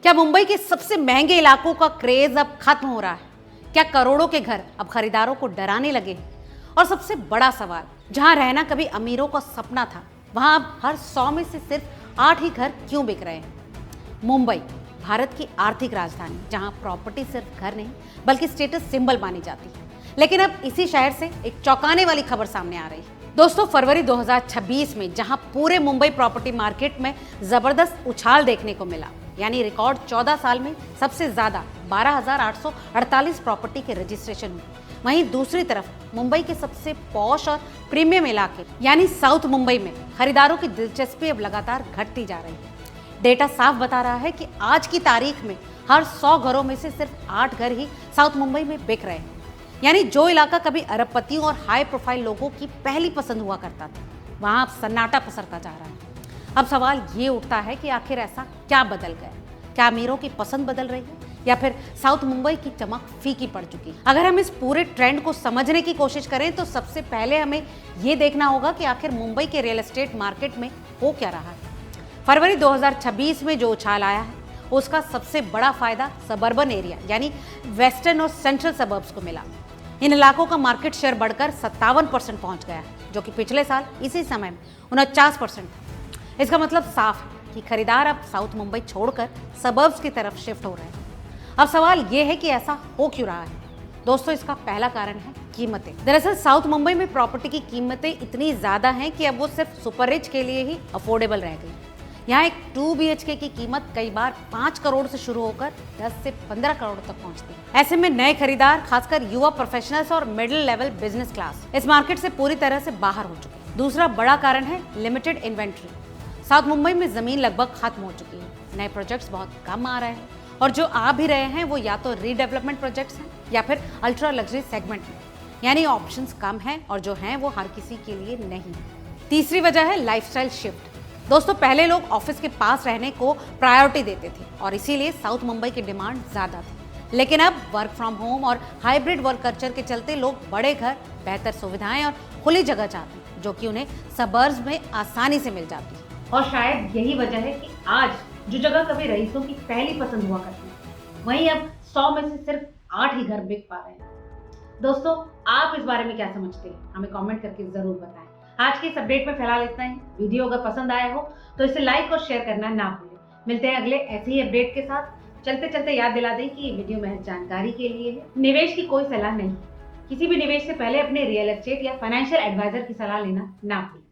क्या मुंबई के सबसे महंगे इलाकों का क्रेज अब खत्म हो रहा है? क्या करोड़ों के घर अब खरीदारों को डराने लगे? और सबसे बड़ा सवाल, जहां रहना कभी अमीरों का सपना था, वहां अब हर 100 में से सिर्फ 8 ही घर क्यों बिक रहे हैं? मुंबई भारत की आर्थिक राजधानी, जहां प्रॉपर्टी सिर्फ घर नहीं बल्कि स्टेटस सिंबल मानी जाती है। लेकिन अब इसी शहर से एक चौंकाने वाली खबर सामने आ रही है। दोस्तों, फरवरी 2026 में जहां पूरे मुंबई प्रॉपर्टी मार्केट में जबरदस्त उछाल देखने को मिला, यानी रिकॉर्ड 14 साल में सबसे ज्यादा 12,848 प्रॉपर्टी के रजिस्ट्रेशन हुए, वहीं दूसरी तरफ मुंबई के सबसे पॉश और प्रीमियम इलाके यानी साउथ मुंबई में खरीदारों की दिलचस्पी अब लगातार घटती जा रही है। डेटा साफ बता रहा है कि आज की तारीख में हर 100 घरों में से सिर्फ 8 घर ही साउथ मुंबई में बिक रहे हैं। यानी जो इलाका कभी अरबपतियों और हाई प्रोफाइल लोगों की पहली पसंद हुआ करता था, वहां अब सन्नाटा पसरता जा रहा है। अब सवाल ये उठता है कि आखिर ऐसा क्या बदल गया? क्या अमीरों की पसंद बदल रही है या फिर साउथ मुंबई की चमक फीकी पड़ चुकी है? अगर हम इस पूरे ट्रेंड को समझने की कोशिश करें तो सबसे पहले हमें ये देखना होगा कि आखिर मुंबई के रियल एस्टेट मार्केट में हो क्या रहा है। फरवरी 2026 में जो उछाल आया है, उसका सबसे बड़ा फायदा सबर्बन एरिया यानी वेस्टर्न और सेंट्रल सबर्ब्स को मिला। इन इलाकों का मार्केट शेयर बढ़कर 57% पहुंच गया है, जो कि पिछले साल इसी समय में 49% था। इसका मतलब साफ है कि खरीदार अब साउथ मुंबई छोड़कर सबर्ब्स की तरफ शिफ्ट हो रहे हैं। अब सवाल यह है कि ऐसा हो क्यों रहा है? दोस्तों, इसका पहला कारण है कीमतें। दरअसल साउथ मुंबई में प्रॉपर्टी की कीमतें इतनी ज्यादा हैं कि अब वो सिर्फ सुपर रिच के लिए ही अफोर्डेबल रह गई। यहाँ एक 2 BHK की कीमत कई बार 5 करोड़ से शुरू होकर 10 से 15 करोड़ तक पहुँचती है। ऐसे में नए खरीदार, खासकर युवा प्रोफेशनल्स और मिडिल लेवल बिजनेस क्लास, इस मार्केट से पूरी तरह से बाहर हो चुके हैं। दूसरा बड़ा कारण है लिमिटेड इन्वेंट्री। साउथ मुंबई में जमीन लगभग खत्म हो चुकी है, नए प्रोजेक्ट्स बहुत कम आ रहे हैं और जो आ भी रहे हैं वो या तो रीडेवलपमेंट प्रोजेक्ट्स हैं या फिर अल्ट्रा लग्जरी सेगमेंट में, यानी ऑप्शंस कम हैं और जो हैं वो हर किसी के लिए नहीं। तीसरी वजह है लाइफस्टाइल शिफ्ट। दोस्तों, पहले लोग ऑफिस के पास रहने को प्रायोरिटी देते थे और इसीलिए साउथ मुंबई की डिमांड ज्यादा थी। लेकिन अब वर्क फ्रॉम होम और हाइब्रिड वर्क कल्चर के चलते लोग बड़े घर, बेहतर सुविधाएं और खुली जगह चाहते हैं, जो कि उन्हें सबर्ब्स में आसानी से मिल जाती है। और शायद यही वजह है कि आज जो जगह कभी रईसों की पहली पसंद हुआ करती थी, वहीं अब 100 में से सिर्फ 8 ही घर बिक पा रहे हैं। दोस्तों, आप इस बारे में क्या समझते हैं? हमें कमेंट करके जरूर बताएं। आज के इस अपडेट में फिलहाल इतना ही। वीडियो अगर पसंद आया हो तो इसे लाइक और शेयर करना ना भूलें। मिलते हैं अगले ऐसे ही अपडेट के साथ। चलते चलते याद दिला दें कि ये वीडियो महज जानकारी के लिए है, निवेश की कोई सलाह नहीं। किसी भी निवेश से पहले अपने रियल एस्टेट या फाइनेंशियल एडवाइजर की सलाह लेना ना भूलें।